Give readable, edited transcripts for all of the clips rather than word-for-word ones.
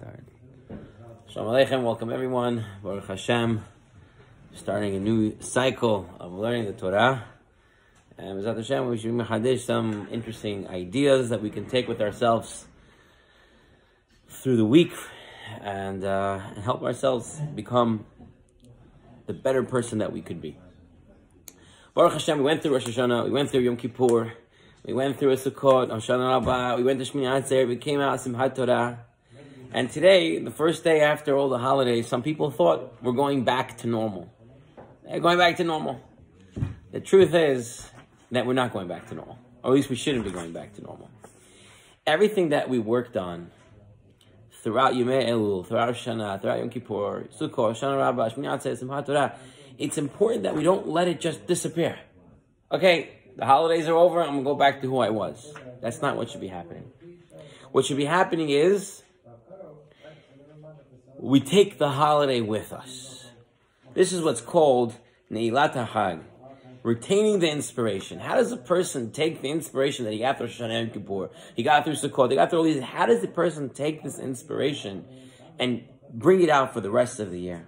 Start. Shalom Aleichem, welcome everyone. Baruch Hashem. Starting a new cycle of learning the Torah. And B'ezrat Hashem, we should mechadish some interesting ideas that we can take with ourselves through the week and help ourselves become the better person that we could be. Baruch Hashem, we went through Rosh Hashanah, we went through Yom Kippur, we went through a Sukkot, Hoshana Rabbah, we went to Shmini Atzer, we came out Simchat Torah. And today, the first day after all the holidays, some people thought we're going back to normal. They're going back to normal. The truth is that we're not going back to normal. Or at least we shouldn't be going back to normal. Everything that we worked on throughout Yomei Elul, throughout Rosh Hashanah, throughout Yom Kippur, Sukkot, Hoshana Rabbah, Shmini Atzer, Simchat Torah, it's important that we don't let it just disappear. Okay, the holidays are over, I'm going to go back to who I was. That's not what should be happening. What should be happening is we take the holiday with us. This is what's called Neilat HaChag, retaining the inspiration. How does a person take the inspiration that he got through Rosh Hashanah and Kippur, he got through Sukkot, he got through all these? How does the person take this inspiration and bring it out for the rest of the year?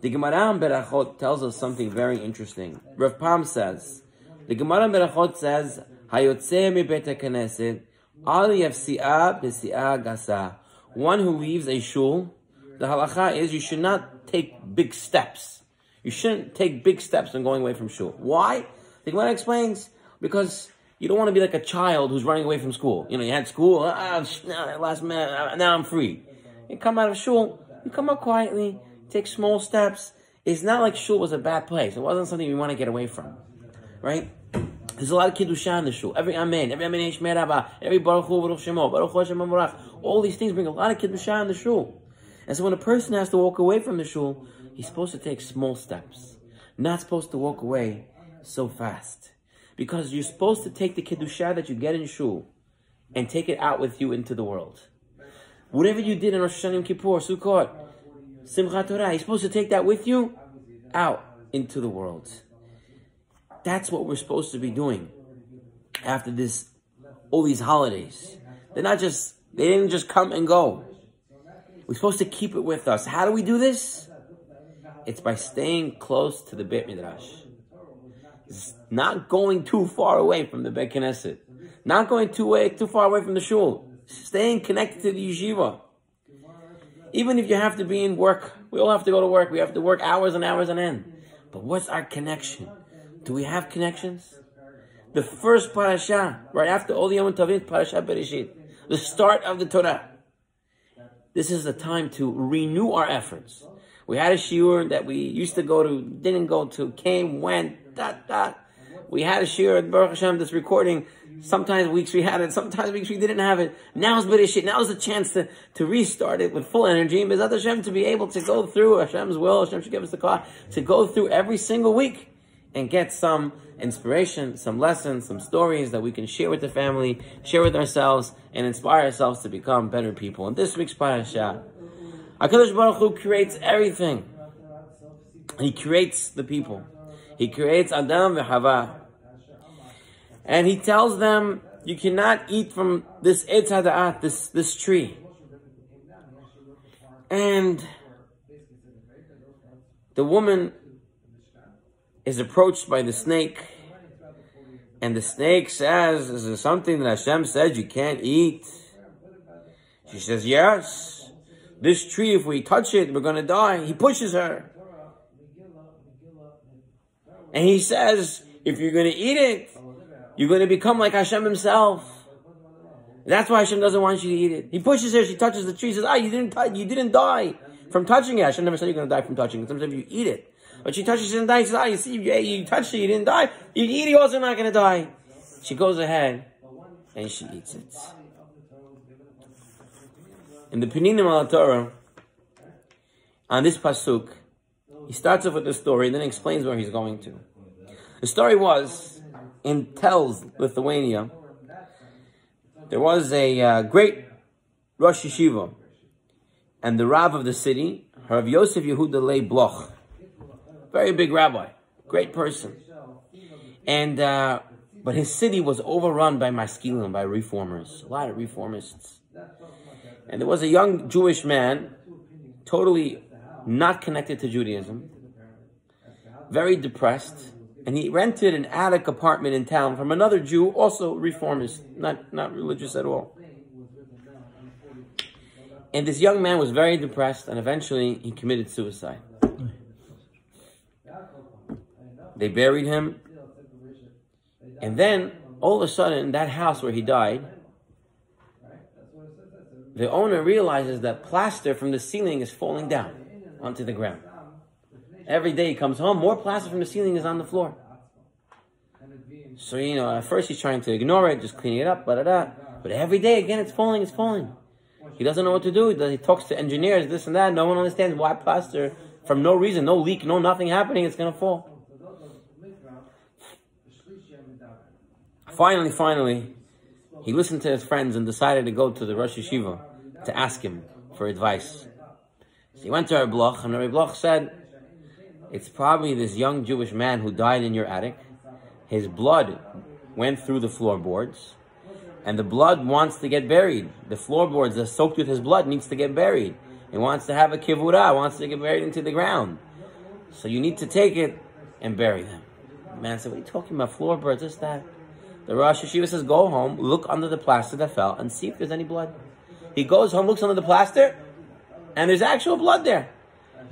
The Gemara in Berachot tells us something very interesting. Rav Pam says, the Gemara in Berachot says, Hayotzeh mi bet HaKnesset, al yafsi'ah b'si'ah gasa. One who leaves a shul, the halacha is you should not take big steps. You shouldn't take big steps when going away from shul. Why? The Gemara explains, because you don't want to be like a child who's running away from school. You know, you had school, last minute, now I'm free. You come out of shul, you come out quietly, take small steps. It's not like shul was a bad place. It wasn't something we want to get away from. Right? There's a lot of Kiddushah in the shul. Every Amen, Yishmei Rabbah, every Baruch Hu, Baruch Shemo, Baruch Hu Hashem HaMorach. All these things bring a lot of Kiddushah in the shul. And so when a person has to walk away from the shul, he's supposed to take small steps. Not supposed to walk away so fast. Because you're supposed to take the Kiddushah that you get in shul and take it out with you into the world. Whatever you did in Rosh Hashanah, Yom Kippur, Sukkot, Simchat Torah, you're supposed to take that with you out into the world. That's what we're supposed to be doing after this, all these holidays. They didn't just come and go. We're supposed to keep it with us. How do we do this? It's by staying close to the Beit Midrash. It's not going too far away from the Beit Knesset. Not going too far away from the shul. Staying connected to the yeshiva. Even if you have to be in work. We all have to go to work. We have to work hours and hours on end. But what's our connection? Do we have connections? The first parasha, right after all the Yom Tovim, Parshat Bereishit. The start of the Torah. This is the time to renew our efforts. We had a shiur that we used to go to, didn't go to, came, went, We had a shiur at Baruch Hashem, this recording. Sometimes weeks we had it, sometimes weeks we didn't have it. Now's Bereishit. Now's the chance to restart it with full energy. And B'ezrat Hashem, to be able to go through Hashem's will, Hashem should give us the car, to go through every single week and get some inspiration, some lessons, some stories that we can share with the family, share with ourselves, and inspire ourselves to become better people. In this week's parasha, HaKadosh Baruch Hu creates everything. He creates the people. He creates Adam v'Hava. And he tells them, you cannot eat from this Eitz HaDa'at, this tree. And the woman is approached by the snake, and the snake says, is there something that Hashem said you can't eat? She says, yes. This tree, if we touch it, we're going to die. He pushes her. And he says, if you're going to eat it, you're going to become like Hashem himself. That's why Hashem doesn't want you to eat it. He pushes her, she touches the tree, says, you didn't die from touching it. Hashem never said you're going to die from touching it. Sometimes you eat it. But she touches, she didn't die. She says, you see, you touched it, you didn't die. You eat it, you're also not going to die. She goes ahead and she eats it. In the Peninim al Torah, on this pasuk, he starts off with the story and then explains where he's going to. The story was, in Telz, Lithuania, there was a great Rosh Yeshiva, and the Rav of the city, Rav Yosef Yehuda Lei Bloch, very big rabbi, great person. And but his city was overrun by maskilim, by reformers, a lot of reformists. And there was a young Jewish man, totally not connected to Judaism, very depressed, and he rented an attic apartment in town from another Jew, also reformist, not religious at all. And this young man was very depressed, and eventually he committed suicide. They buried him, and then all of a sudden, that house where he died, the owner realizes that plaster from the ceiling is falling down onto the ground. Every day he comes home, more plaster from the ceiling is on the floor. So, at first he's trying to ignore it, just cleaning it up, but every day, again, it's falling. He doesn't know what to do. He talks to engineers, this and that. No one understands why plaster, from no reason, no leak, nothing happening, it's going to fall. Finally, he listened to his friends and decided to go to the Rosh Yeshiva to ask him for advice. So he went to Rabbi Bloch, and Rabbi Bloch said, it's probably this young Jewish man who died in your attic. His blood went through the floorboards, and the blood wants to get buried. The floorboards are soaked with his blood, needs to get buried. He wants to have a kivurah, wants to get buried into the ground. So you need to take it and bury them. The man said, what are you talking about? Floorboards, this, that. The Rosh Yeshiva says, go home, look under the plaster that fell, and see if there's any blood. He goes home, looks under the plaster, and there's actual blood there.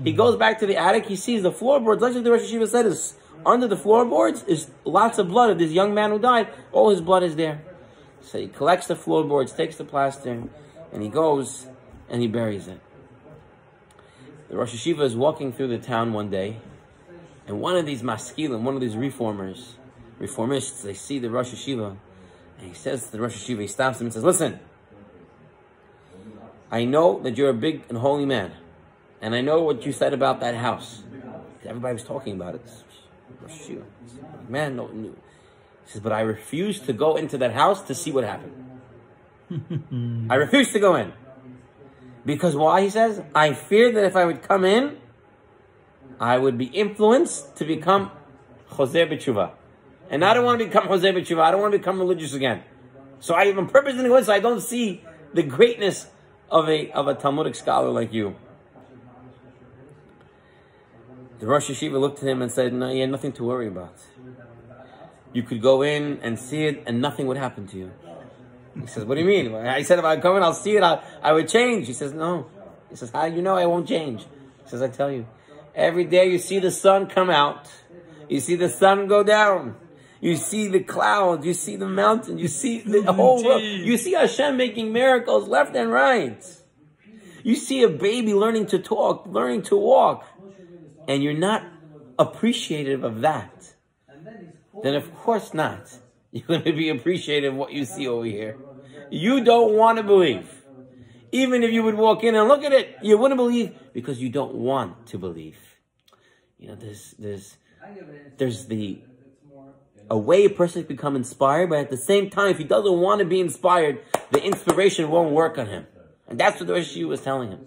He goes back to the attic, he sees the floorboards, like the Rosh Yeshiva said, is under the floorboards is lots of blood of this young man who died. All his blood is there. So he collects the floorboards, takes the plaster, and he goes and he buries it. The Rosh Yeshiva is walking through the town one day, and one of these maskilim, one of these reformists, they see the Rosh Yeshiva, and he says to the Rosh Yeshiva, he stops him and says, listen, I know that you're a big and holy man, and I know what you said about that house. Everybody was talking about it. Rosh Yeshiva. Man, no. He says, but I refuse to go into that house to see what happened. I refuse to go in. Because why, he says? I fear that if I would come in, I would be influenced to become Choseh B'Tshuva. And I don't want to become Choseh B'Tshuva. I don't want to become religious again. So I even purpose didn't go in, so I don't see the greatness of a Talmudic scholar like you. The Rosh Yeshiva looked at him and said, no, you had nothing to worry about. You could go in and see it and nothing would happen to you. He says, what do you mean? I said if I go in, I'll see it, I would change. He says, no. He says, how do you know I won't change? He says, I tell you. Every day you see the sun come out. You see the sun go down. You see the clouds. You see the mountain. You see the whole world. You see Hashem making miracles left and right. You see a baby learning to talk, learning to walk. And you're not appreciative of that. Then of course not. You're going to be appreciative of what you see over here. You don't want to believe. Even if you would walk in and look at it, you wouldn't believe because you don't want to believe. There's a way a person can become inspired, but at the same time, if he doesn't want to be inspired, the inspiration won't work on him. And that's what the Rosh Yeshiva was telling him.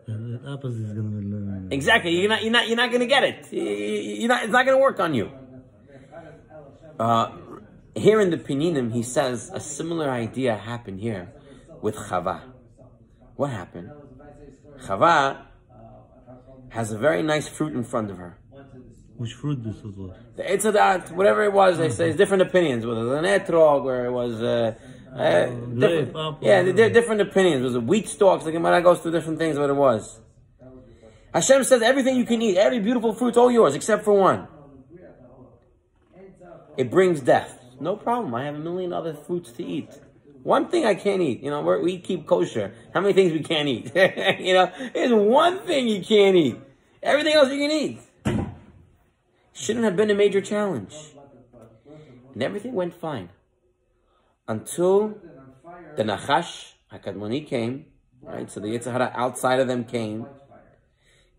The opposite is going to Exactly. You're not going to get it. It's not going to work on you. Here in the Pininim, he says a similar idea happened here with Chava. What happened? Chava has a very nice fruit in front of her. Which fruit this was? The Eitzadat, whatever it was, they say, there's different opinions. Whether it was an etrog, or it was different opinions. It was a wheat stalks. The Gemara goes through different things, what it was. Hashem says everything you can eat, every beautiful fruit's all yours, except for one. It brings death. No problem. I have a million other fruits to eat. One thing I can't eat. We keep kosher. How many things we can't eat? There's one thing you can't eat. Everything else you can eat. Shouldn't have been a major challenge. And everything went fine. Until the Nachash HaKadmoni came. Right? So the Yetzer Hara outside of them came.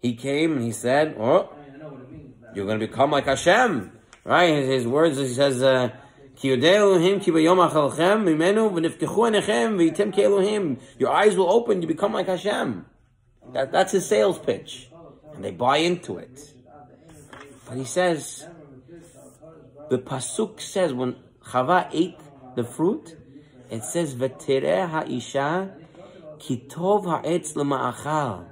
He came and he said, oh, you're going to become like Hashem. Right? His words, he says, your eyes will open, you become like Hashem. That's his sales pitch. And they buy into it. But he says, the Pasuk says, when Chava ate the fruit, it says, V'tereh ha'isha Ki tov ha'etz lema'achal,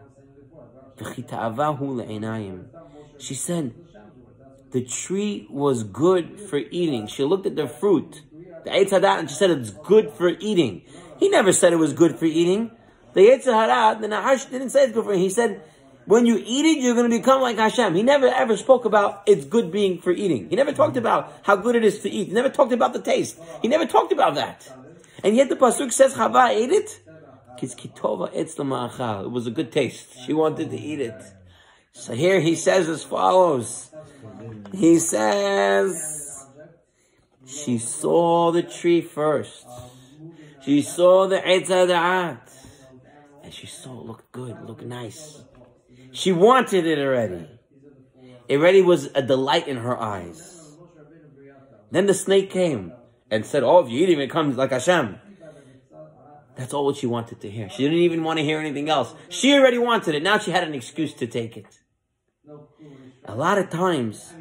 v'chi ta'avahu le'einayim. She said, the tree was good for eating. She looked at the fruit, the Eitz Hadat, and she said it's good for eating. He never said it was good for eating. The Eitz Hadat, the Nahash didn't say it's good for eating. He said, when you eat it, you're going to become like Hashem. He never ever spoke about it's good being for eating. He never talked about how good it is to eat. He never talked about the taste. He never talked about that. And yet the Pasuk says Chava ate it. It was a good taste. She wanted to eat it. So here he says as follows. He says, she saw the tree first. She saw the Eitz Hadat. And she saw it looked good, looked nice. She wanted it already. It already was a delight in her eyes. Then the snake came and said, oh, if you eat it, it comes like Hashem. That's all what she wanted to hear. She didn't even want to hear anything else. She already wanted it. Now she had an excuse to take it. A lot of times,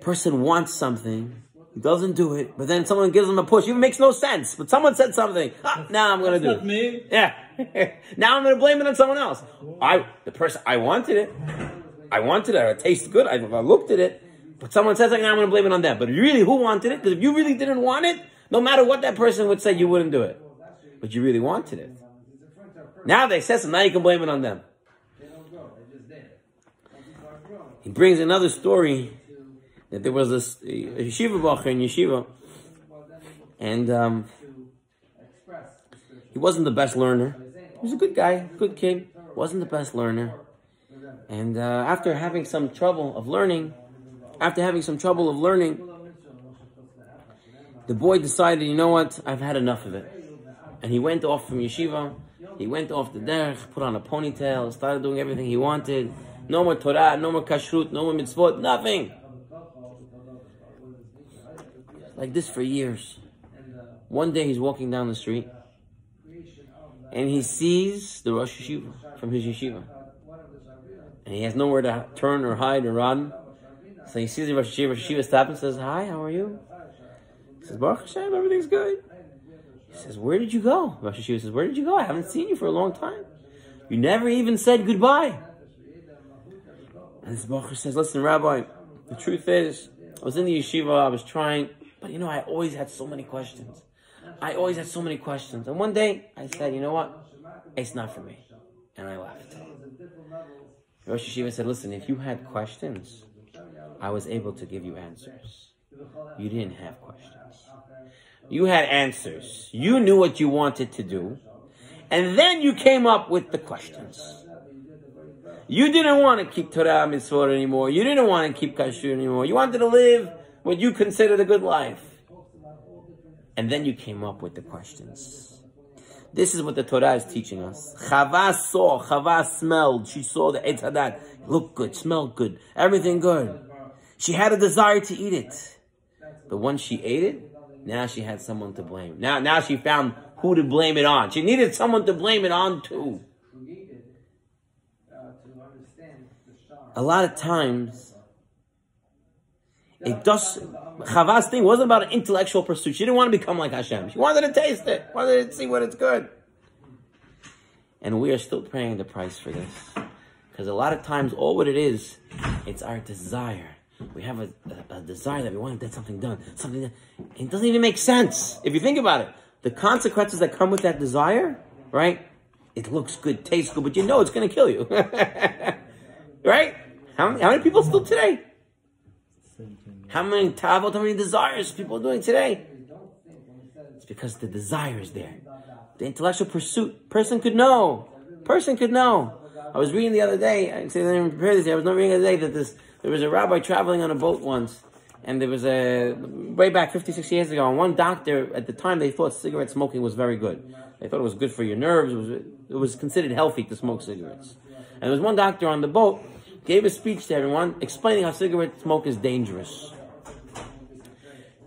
person wants something, he doesn't do it, but then someone gives him a push. It even makes no sense. But someone said something. Now I'm going to do it. Not me. Yeah. Now I'm going to blame it on someone else. I wanted it. I wanted it. It tastes good. I looked at it. But someone says something, now I'm going to blame it on them. But really, who wanted it? Because if you really didn't want it, no matter what that person would say, you wouldn't do it. But you really wanted it. Now they said something, now you can blame it on them. He brings another story that there was a yeshiva bacher in yeshiva, and he wasn't the best learner. He was a good guy, good kid, wasn't the best learner. And after having some trouble of learning, the boy decided, you know what, I've had enough of it. And he went off from yeshiva, he went off the derech, put on a ponytail, started doing everything he wanted. No more Torah, no more kashrut, no more mitzvot, nothing. Like this for years. One day he's walking down the street and he sees the Rosh Yeshiva from his yeshiva. And he has nowhere to turn or hide or run. So he sees the Rosh Yeshiva stops and says, hi, how are you? He says, Baruch Hashem, everything's good. He says, where did you go? Rosh Yeshiva says, where did you go? I haven't seen you for a long time. You never even said goodbye. And this Baruch says, listen, Rabbi, the truth is, I was in the yeshiva, I was trying, but you know, I always had so many questions. And one day, I said, you know what? It's not for me. And I left. Rosh Yeshiva said, listen, if you had questions, I was able to give you answers. You didn't have questions. You had answers. You knew what you wanted to do. And then you came up with the questions. You didn't want to keep Torah mitzvot anymore. You didn't want to keep kashrut anymore. You wanted to live what you considered a good life. And then you came up with the questions. This is what the Torah is teaching us. Chava saw, Chava smelled. She saw the Eitz Hadat. Looked good, smelled good, everything good. She had a desire to eat it. But once she ate it, now she had someone to blame. Now she found who to blame it on. She needed someone to blame it on too. A lot of times, Chava's thing wasn't about an intellectual pursuit. She didn't want to become like Hashem. She wanted to taste it. Wanted to see what it's good. And we are still paying the price for this. Because a lot of times, all what it is, it's our desire. We have a desire that we want to get something done. Something that, it doesn't even make sense. If you think about it, the consequences that come with that desire, right? It looks good, tastes good, but you know it's going to kill you. Right? How many people still today? How many tavot, how many desires people are doing today? It's because the desire is there. The intellectual pursuit, person could know. I was reading the other day, I say I didn't prepare this, I was not reading the other day that there was a rabbi traveling on a boat once, and there was way back 50, 60 years ago, and one doctor, at the time, they thought cigarette smoking was very good. They thought it was good for your nerves, it was considered healthy to smoke cigarettes. And there was one doctor on the boat, gave a speech to everyone, explaining how cigarette smoke is dangerous.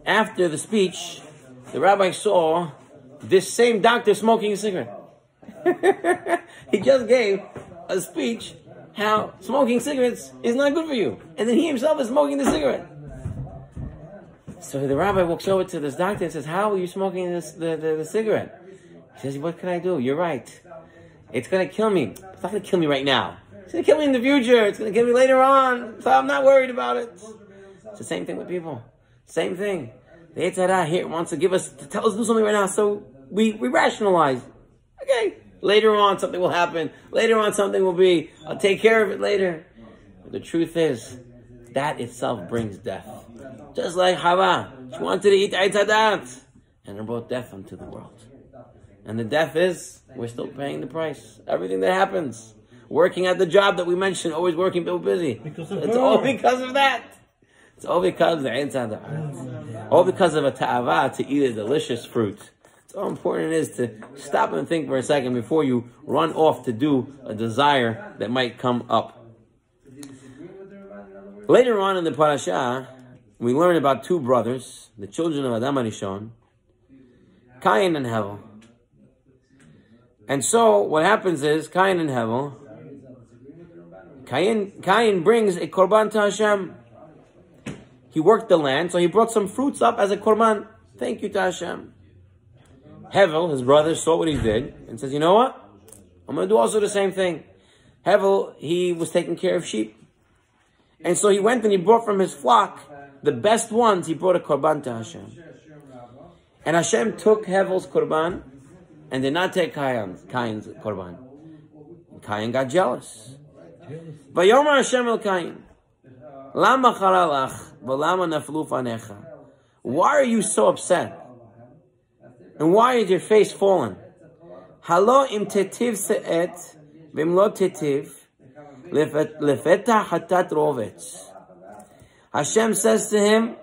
After the speech, the rabbi saw this same doctor smoking a cigarette. He just gave a speech how smoking cigarettes is not good for you. And then he himself is smoking the cigarette. So the rabbi walks over to this doctor and says, how are you smoking the cigarette? He says, what can I do? You're right. It's going to kill me. It's not going to kill me right now. It's going to kill me in the future. It's going to kill me later on. So I'm not worried about it. It's the same thing with people. Same thing. The Yetzer Hara here wants to tell us to do something right now. So we rationalize. Okay, later on something will happen. Later on something will be, I'll take care of it later. But the truth is, that itself brings death. Just like Hava, she wanted to eat Eitz Hadat, and it brought death into the world. And the death is, we're still paying the price. Everything that happens. Working at the job that we mentioned, always working, people busy. It's all because of that. It's all because of the Eitz Hadat. All because of a ta'ava to eat a delicious fruit. It's how important it is to stop and think for a second before you run off to do a desire that might come up. Later on in the parasha, we learn about two brothers, the children of Adam HaRishon, Cain and Hevel. And so what happens is, Cain and Hevel, Cain brings a korban to Hashem. He worked the land, so he brought some fruits up as a korban. Thank you to Hashem. Hevel, his brother, saw what he did and says, you know what? I'm going to do also the same thing. Hevel, he was taking care of sheep. And so he went and he brought from his flock the best ones. He brought a korban to Hashem. And Hashem took Hevel's korban and did not take Cain's korban. And Cain got jealous. Vayomer Hashem el Cain, Lama charalach v'lama naflu fanecha. Why are you so upset? And why is your face fallen? Halo im tetiv se'et v'im lo tetiv lefeta hatat rovetz. Hashem says to him,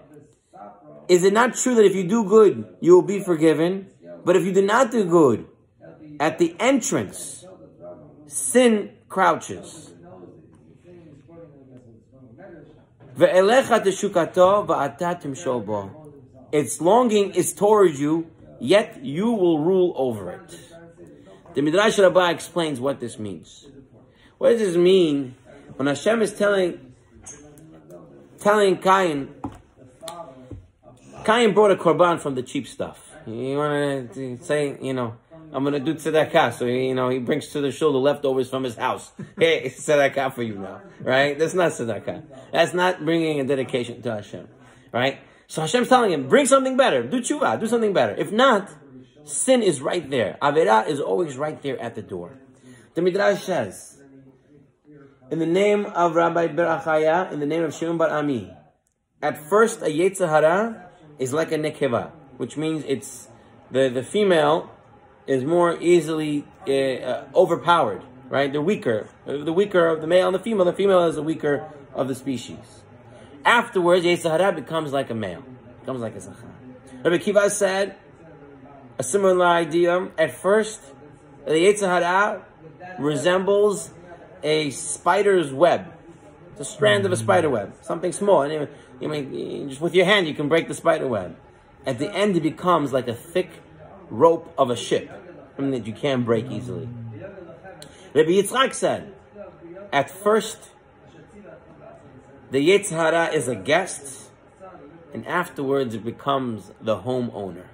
is it not true that if you do good, you will be forgiven? But if you do not do good, at the entrance, sin crouches. Its longing is towards you, yet you will rule over it. The Midrash Rabbah explains what this means. What does this mean when Hashem is telling Cain brought a korban from the cheap stuff. You want to say, I'm going to do tzedakah. So, he brings to the shul the leftovers from his house. Hey, it's tzedakah for you now. Right? That's not tzedakah. That's not bringing a dedication to Hashem. Right? So Hashem's telling him, bring something better. Do tshuva. Do something better. If not, sin is right there. Averah is always right there at the door. The Midrash says, in the name of Rabbi Berachaya, in the name of Shimon Bar Ami, at first a Yetzer Hara is like a nekeva, which means it's the female is more easily overpowered, right? They're weaker. The weaker of the male and the female. The female is the weaker of the species. Afterwards, Yetzer Hara becomes like a male. Becomes like a zachar. Rabbi Kiva said a similar idea. At first, the Yetzer Hara resembles a spider's web. It's a strand of a spider web. Something small. And just with your hand, you can break the spider web. At the end, it becomes like a thick rope of a ship, something that you can't break easily. Rabbi Yitzchak said, at first, the Yetzer Hara is a guest, and afterwards it becomes the homeowner.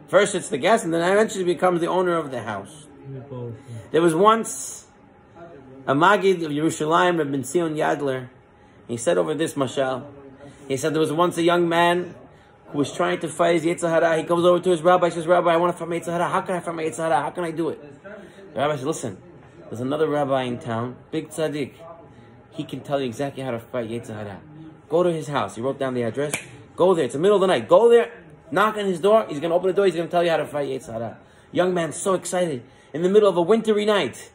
First it's the guest, and then eventually it becomes the owner of the house. There was once a Magid of Yerushalayim, Rabbi Zion Yadler. He said over this mashal, he said there was once a young man who was trying to fight his Yetzer Hara. He comes over to his rabbi, says, Rabbi, I want to fight my Yetzer Hara. How can I fight my Yetzer Hara? How can I do it? The rabbi says, listen, there's another rabbi in town, big tzaddik. He can tell you exactly how to fight Yetzer Hara. Go to his house. He wrote down the address. Go there. It's the middle of the night. Go there. Knock on his door. He's going to open the door. He's going to tell you how to fight Yetzer Hara. Young man, so excited. In the middle of a wintry night,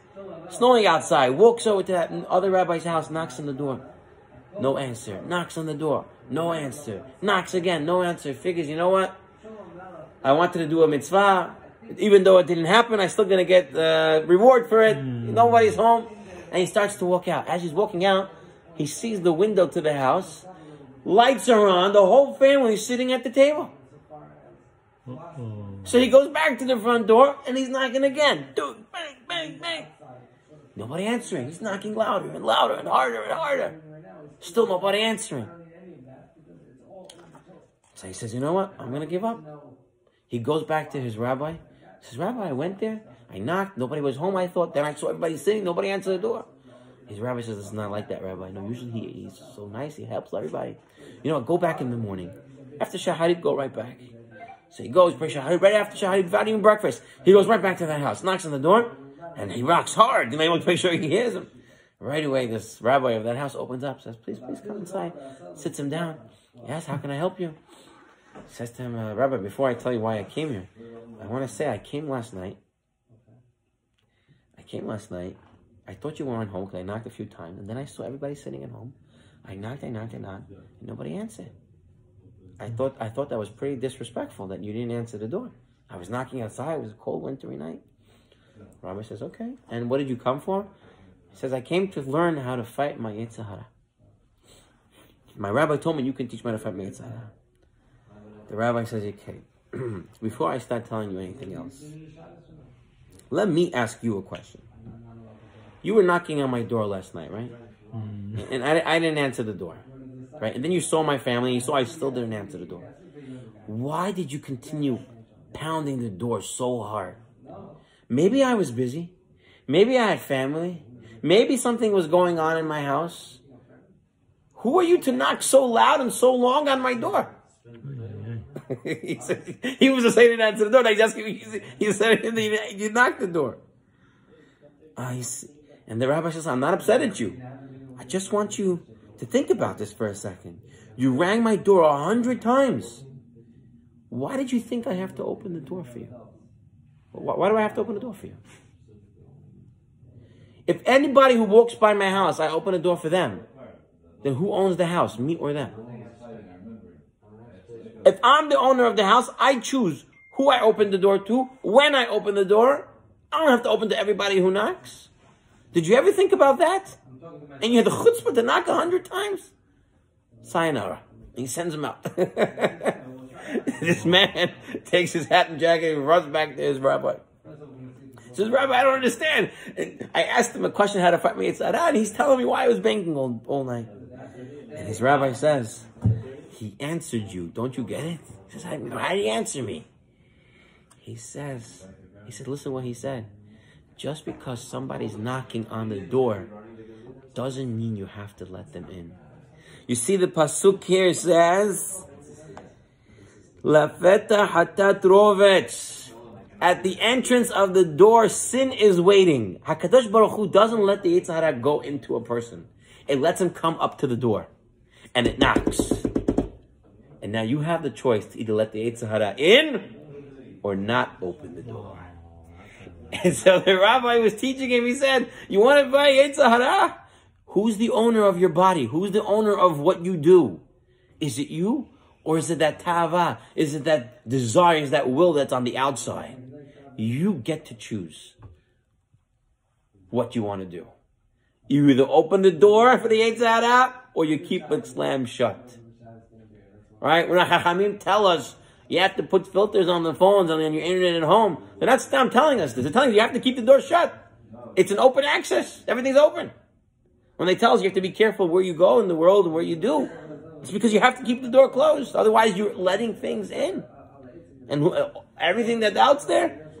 snowing outside, walks over to that other rabbi's house, knocks on the door. No answer. Knocks on the door. No answer. Knocks again. No answer. Figures, you know what? I wanted to do a mitzvah. Even though it didn't happen, I'm still going to get reward for it. Nobody's home. And he starts to walk out. As he's walking out, he sees the window to the house. Lights are on. The whole family is sitting at the table. So he goes back to the front door and he's knocking again. Dude, bang, bang, bang. Nobody answering. He's knocking louder and louder and harder and harder. Still nobody answering. So he says, you know what? I'm going to give up. He goes back to his rabbi. He says, Rabbi, I went there. I knocked. Nobody was home, I thought. Then I saw everybody sitting. Nobody answered the door. His rabbi says, it's not like that, Rabbi. No, usually he's so nice. He helps everybody. You know, go back in the morning. After Shaharit, go right back. So he goes, prays Shaharit. Right after Shaharit, without even breakfast, he goes right back to that house, knocks on the door, and he rocks hard. You know, he wants to make sure he hears him. Right away, this rabbi of that house opens up, says, please come inside. Sits him down. Yes, how can I help you? He says to him, Rabbi, before I tell you why I came here, I want to say I came last night. I thought you weren't home because I knocked a few times. And then I saw everybody sitting at home. I knocked, and nobody answered. I thought that was pretty disrespectful that you didn't answer the door. I was knocking outside. It was a cold, wintry night. Rabbi says, okay. And what did you come for? He says, I came to learn how to fight my Yetzer Hara. My rabbi told me you can teach me how to fight my Yetzer Hara. The rabbi says, okay, before I start telling you anything else, let me ask you a question. You were knocking on my door last night, right? And I didn't answer the door, right? And then you saw my family, and you saw I still didn't answer the door. Why did you continue pounding the door so hard? Maybe I was busy. Maybe I had family. Maybe something was going on in my house. Who are you to knock so loud and so long on my door? He said, he was just saying he didn't answer the door. He said you knocked the door. And the rabbi says, I'm not upset at you. I just want you to think about this for a second. You rang my door 100 times. Why did you think I have to open the door for you? Why do I have to open the door for you? If anybody who walks by my house, I open the door for them, then who owns the house, me or them? If I'm the owner of the house, I choose who I open the door to, when I open the door. I don't have to open to everybody who knocks. Did you ever think about that? And you had the chutzpah to knock 100 times? Sayonara. And he sends him out. This man takes his hat and jacket and runs back to his rabbi. He says, Rabbi, I don't understand. And I asked him a question how to fight me. And he's telling me why I was banking all night. And his rabbi says, he answered you. Don't you get it? He says, how did he answer me? He said, listen what he said. Just because somebody's knocking on the door doesn't mean you have to let them in. You see the pasuk here says, Lafeta hatat rovetz. At the entrance of the door, sin is waiting. HaKadosh Baruch Hu doesn't let the Yetzer Hara go into a person. It lets him come up to the door. And it knocks. And now you have the choice to either let the Yetzer Hara in or not open the door. And so the rabbi was teaching him, he said, you want to buy Yetzer Hara? Who's the owner of your body? Who's the owner of what you do? Is it you? Or is it that tava? Is it that desire? Is that will that's on the outside? You get to choose what you want to do. You either open the door for the Yetzer Hara or you keep it slammed shut. Right? When Chachamim tell us you have to put filters on the phones and on your internet at home. They're not telling us this. They're telling you have to keep the door shut. It's an open access. Everything's open. When they tell us you have to be careful where you go in the world and where you do, it's because you have to keep the door closed. Otherwise, you're letting things in. And everything that's out there,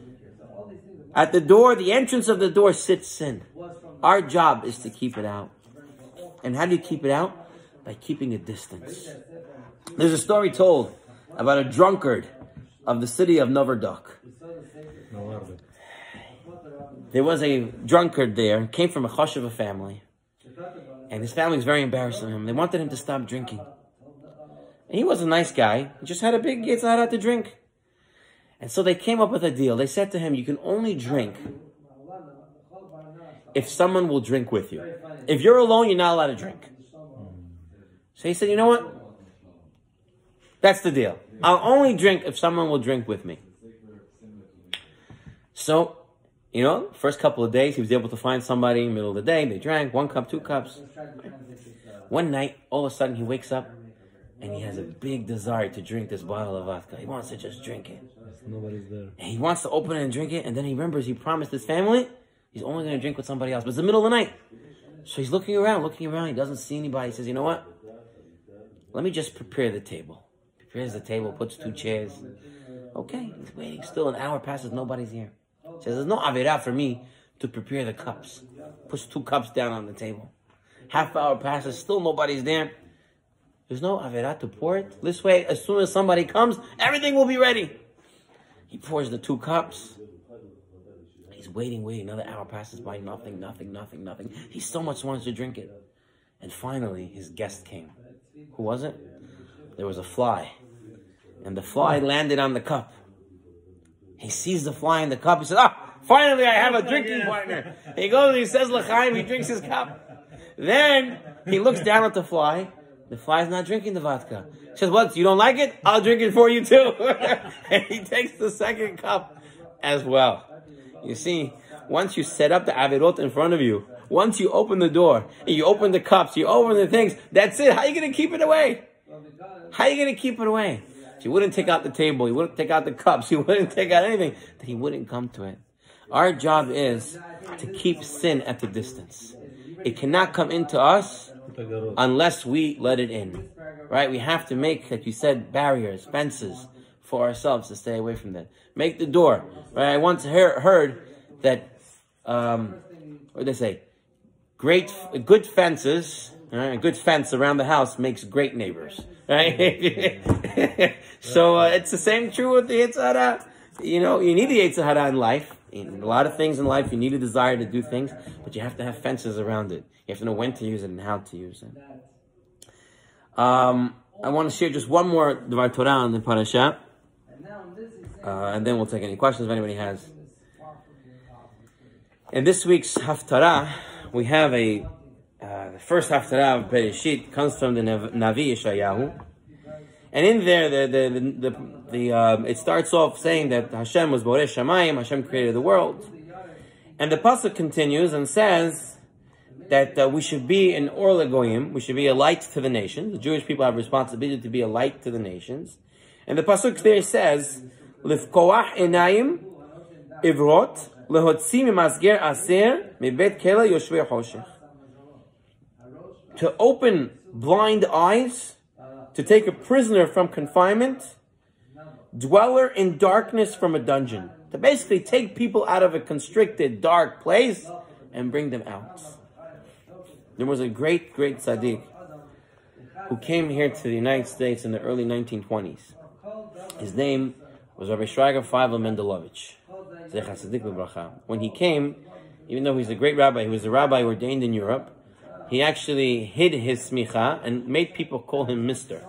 at the door, the entrance of the door sits sin. Our job is to keep it out. And how do you keep it out? By keeping a distance. There's a story told about a drunkard of the city of Novardok. There was a drunkard there, came from a chashuva family. And his family was very embarrassed of him. They wanted him to stop drinking. And he was a nice guy. He just had a big Yetzer Hara to drink. And so they came up with a deal. They said to him, you can only drink if someone will drink with you. If you're alone, you're not allowed to drink. So he said, you know what? That's the deal. I'll only drink if someone will drink with me. So, first couple of days, he was able to find somebody in the middle of the day. They drank 1 cup, 2 cups. One night, all of a sudden, he wakes up and he has a big desire to drink this bottle of vodka. He wants to just drink it. Nobody's there. And he wants to open it and drink it. And then he remembers he promised his family he's only going to drink with somebody else. But it's the middle of the night. So he's looking around. He doesn't see anybody. He says, you know what? Let me just prepare the table. prepares the table, puts 2 chairs. Okay, he's waiting. Still an hour passes, nobody's here. He says, there's no avirah for me to prepare the cups. Puts 2 cups down on the table. Half hour passes, still nobody's there. There's no avirah to pour it. This way, as soon as somebody comes, everything will be ready. He pours the 2 cups. He's waiting. Another hour passes by. Nothing. He so much wants to drink it. And finally, his guest came. Who was it? There was a fly. And the fly landed on the cup. He sees the fly in the cup. He says, finally I have a drinking partner. He goes and he says l'chaim. He drinks his cup. Then he looks down at the fly. The fly's not drinking the vodka. He says, what, you don't like it? I'll drink it for you too. And he takes the second cup as well. You see, once you set up the avirot in front of you, once you open the door, and you open the cups, you open the things, that's it. How are you going to keep it away? How are you going to keep it away? He wouldn't take out the table. He wouldn't take out the cups. He wouldn't take out anything. He wouldn't come to it. Our job is to keep sin at the distance. It cannot come into us unless we let it in. Right? We have to make, like you said, barriers, fences for ourselves to stay away from that. Make the door. Right? I once heard that, what did they say? Good fences, right? A good fence around the house makes great neighbors. Right? So it's the same true with the Yetzer Hara. You know, you need the Yetzer Hara in life. In a lot of things in life, you need a desire to do things, but you have to have fences around it. You have to know when to use it and how to use it. I want to share just one more Dvar Torah on the Parasha, and then we'll take any questions if anybody has. In this week's Haftarah, we have the first Haftarah of Bereishit comes from the Navi Yeshayahu. And in there, it starts off saying that Hashem was Borei Shamayim, Hashem created the world. And the pasuk continues and says that we should be an Or LeGoyim, we should be a light to the nations. The Jewish people have responsibility to be a light to the nations. And the pasuk there says, Lifkoach enayim ivrot lehotzi mimasger aser mibet kela yoshvei choshech. To open blind eyes, to take a prisoner from confinement, dweller in darkness from a dungeon. To basically take people out of a constricted, dark place and bring them out. There was a great tzaddik who came here to the United States in the early 1920s. His name was Rabbi Shraga Feivel Mendelovich. When he came, even though he's a great rabbi, he was a rabbi ordained in Europe, he actually hid his smicha and made people call him Mr.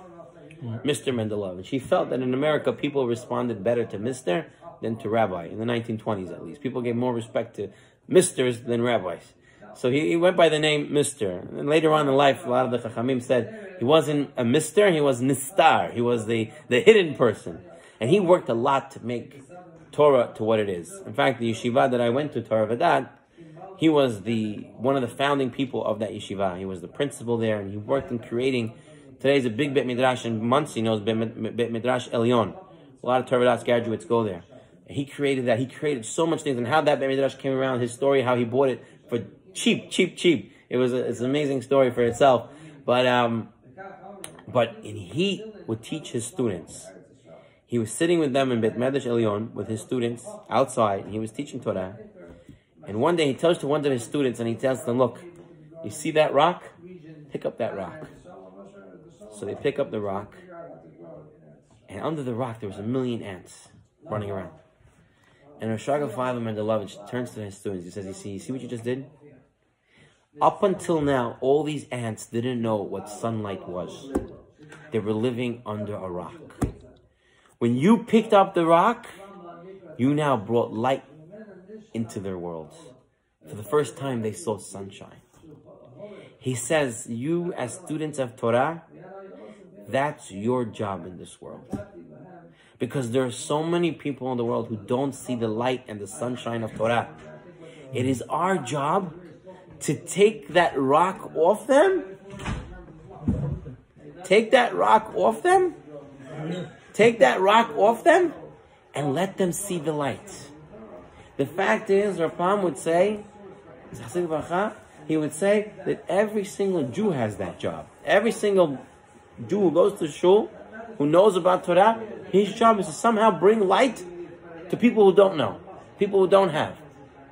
Mendelovich. He felt that in America, people responded better to Mr. than to rabbi, in the 1920s at least. People gave more respect to Misters than rabbis. So he went by the name Mr. And later on in life, a lot of the Chachamim said he wasn't a Mr., he was Nistar. He was the hidden person. And he worked a lot to make Torah to what it is. In fact, the yeshiva that I went to, Torah Vadat, he was one of the founding people of that yeshiva. He was the principal there, and he worked in creating. Today's a big Bet Midrash in Monsey knows Bet Midrash Elyon. A lot of Torah Vadat's graduates go there. And he created that. He created so much things, and how that Bet Midrash came around. His story, how he bought it for cheap. It's an amazing story for itself. But he would teach his students. He was sitting with them in Bet Midrash Elyon with his students outside, and he was teaching Torah. And one day he turns to one of his students and he tells them, look, you see that rock? Pick up that rock. So they pick up the rock, and under the rock there was 1,000,000 ants running around. And Rosh Feivel Mendelovich turns to his students. He says, you see what you just did? Up until now, all these ants didn't know what sunlight was. They were living under a rock. When you picked up the rock, you now brought light into their world. For the first time, they saw sunshine. He says, you as students of Torah, that's your job in this world. Because there are so many people in the world who don't see the light and the sunshine of Torah. It is our job to take that rock off them. Take that rock off them. Take that rock off them and let them see the light. The fact is, Rapam would say, he would say that every single Jew has that job. Every single Jew who goes to shul who knows about Torah, his job is to somehow bring light to people who don't know, people who don't have,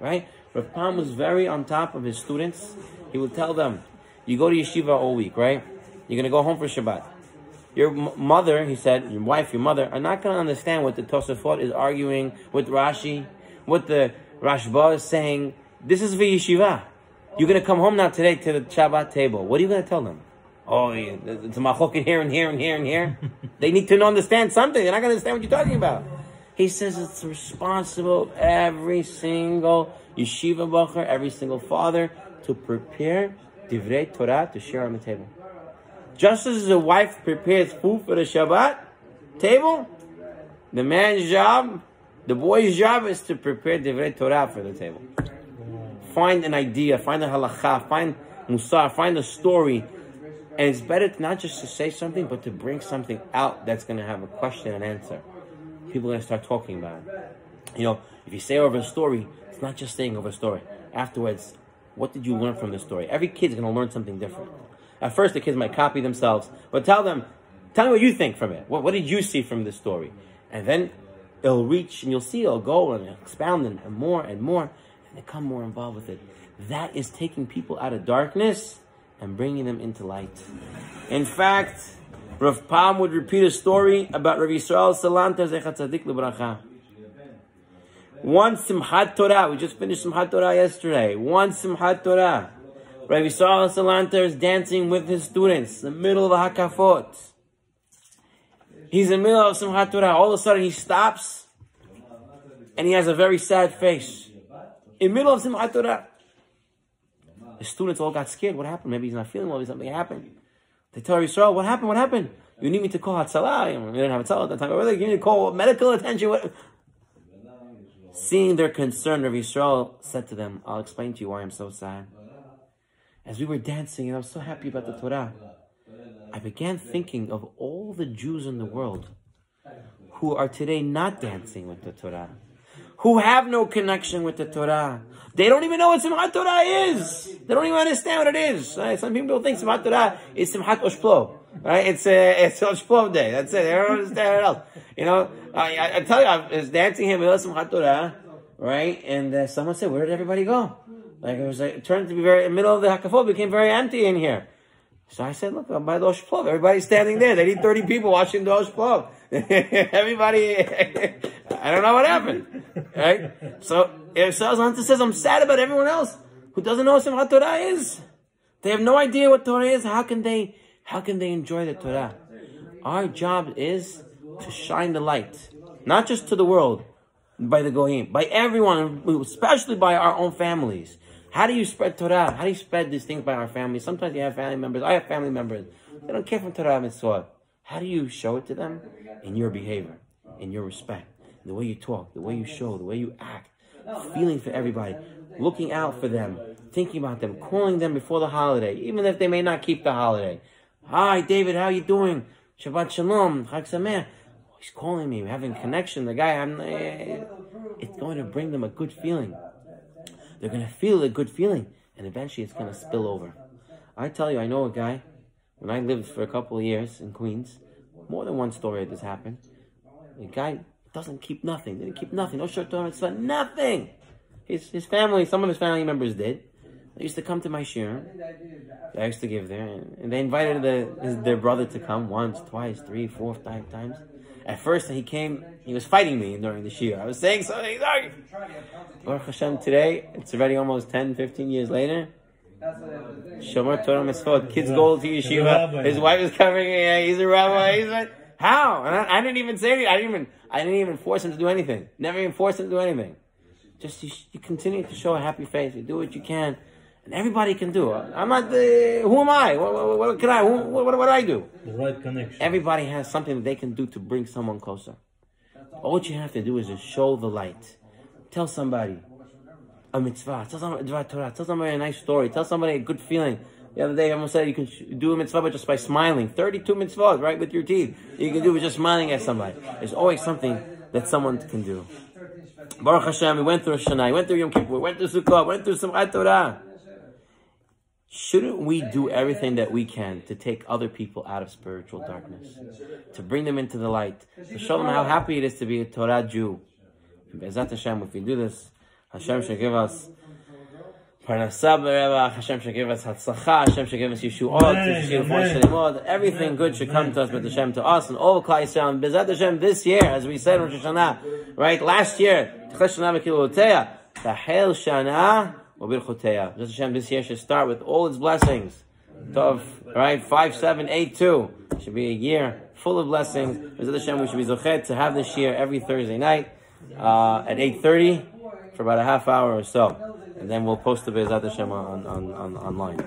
right? Rav Pam was very on top of his students. He would tell them, you go to yeshiva all week, right? You're going to go home for Shabbat. Your mother, he said, your wife, your mother, are not going to understand what the Tosafot is arguing with Rashi, what the Rashba is saying. This is for yeshiva. You're going to come home now today to the Shabbat table. What are you going to tell them? Oh, it's a machloket here and here and here and here. They need to understand something. They're not going to understand what you're talking about. He says it's responsible of every single yeshiva bacher, every single father, to prepare divrei Torah to share on the table. Just as a wife prepares food for the Shabbat table, the man's job, the boy's job is to prepare divrei Torah for the table. Find an idea, find a halakha, find musar, find a story. And it's better not just to say something, but to bring something out that's going to have a question and answer. People are going to start talking about it. You know, if you say over a story, it's not just saying over a story. Afterwards, what did you learn from the story? Every kid's going to learn something different. At first, the kids might copy themselves, but tell me what you think from it. What did you see from this story? And then it'll reach, and you'll see it'll go and expound and more, and become more involved with it. That is taking people out of darkness and bringing them into light. In fact, Rav Pam would repeat a story about Rav Yisrael Salanter Zechat Tzadik L'Bracha. One Simchat Torah, we just finished Simchat Torah yesterday. One Simchat Torah. Rav Yisrael Salanter is dancing with his students in the middle of the Hakafot. He's in the middle of Simchat Torah. All of a sudden he stops and he has a very sad face. In the middle of Simchat Torah. The students all got scared. What happened? Maybe he's not feeling well. Maybe something happened. They tell Rav Yisrael, what happened? What happened? You need me to call Hatzalah. We didn't have Hatzalah at that time. But you need to call medical attention. What? Seeing their concern, Rav Yisrael said to them, I'll explain to you why I'm so sad. As we were dancing and I was so happy about the Torah, I began thinking of all the Jews in the world who are today not dancing with the Torah, who have no connection with the Torah. They don't even know what Simchat Torah is. They don't even understand what it is. Right? Some people think Simchat Torah is Simchat Oshplov. Right? It's Oshplov day. That's it. They don't understand what else. You know, I tell you, I was dancing here with Simchat Torah, right? And someone said, where did everybody go? Like it turned to be in the middle of the Hakafot, became very empty in here. So I said, look, I'm by the Oshplov. Everybody's standing there. They need 30 people watching the Oshplov. Everybody, I don't know what happened. Right? So if Salanter says, I'm sad about everyone else who doesn't know what Simchat Torah is. They have no idea what Torah is. How can they enjoy the Torah? Our job is to shine the light, not just to the world, by the Goyim, by everyone, especially by our own families. How do you spread Torah? How do you spread these things by our families? Sometimes you have family members. I have family members. They don't care for Torah Mitzvah. How do you show it to them? In your behavior, in your respect, the way you talk, the way you show, the way you act, feeling for everybody, looking out for them, thinking about them, calling them before the holiday, even if they may not keep the holiday. Hi, David, how you doing? Shabbat Shalom, Chag Sameach. He's calling me, we're having connection. The guy, it's going to bring them a good feeling. They're going to feel a good feeling, and eventually it's going to spill over. I tell you, I know a guy, when I lived for a couple of years in Queens, more than one story of this happened. The guy doesn't keep nothing, didn't keep nothing, no short term, nothing. His family, some of his family members did. They used to come to my shiur. I used to give there, and they invited their brother to come once, twice, 3, 4, 5 times. At first, he came, he was fighting me during the shiur. I was saying something, he's arguing. Baruch Hashem, today, it's already almost 10, 15 years later. Shomer Torah Mitzvot, kids go to yeshiva. His wife is covering it. He's a rabbi. He's like, how? And I didn't even say anything. I didn't even force him to do anything. Never even forced him to do anything. Just you continue to show a happy face. You do what you can, and everybody can do it. I'm not. Who am I? What can I? What do I do? The right connection. Everybody has something that they can do to bring someone closer. All what you have to do is just show the light. Tell somebody a mitzvah. Tell somebody a Torah. Tell somebody a nice story. Tell somebody a good feeling. The other day, I almost said you can do a mitzvah but just by smiling. 32 mitzvahs, right, with your teeth. You can do it just smiling at somebody. There's always something that someone can do. Baruch Hashem, we went through Shana, we went through Yom Kippur, we went through Sukkot, we went through Simchat Torah. shouldn't we do everything that we can to take other people out of spiritual darkness, to bring them into the light, to show them how happy it is to be a Torah Jew? And Be'ezat Hashem, if we do this, Hashem should give us Parnasah B'revach, Hashem should give us Hatzlacha, Hashem should give us Yeshuot, everything good should come to us, but Hashem to us, and all Klal Yisrael. And Be'ezat Hashem, this year, as we said in Rosh Hashanah, right, last year, T'chel Shana V'Kiluloteya, Tahel Shana V'Birchoteya. Be'ezat Hashem, this year should start with all its blessings. Tov, right, 5782 should be a year full of blessings. Be'ezat Hashem, we should be zochet to have this year every Thursday night, at 8:30 for about a half hour or so. And then we'll post the Be'ezat Hashem online.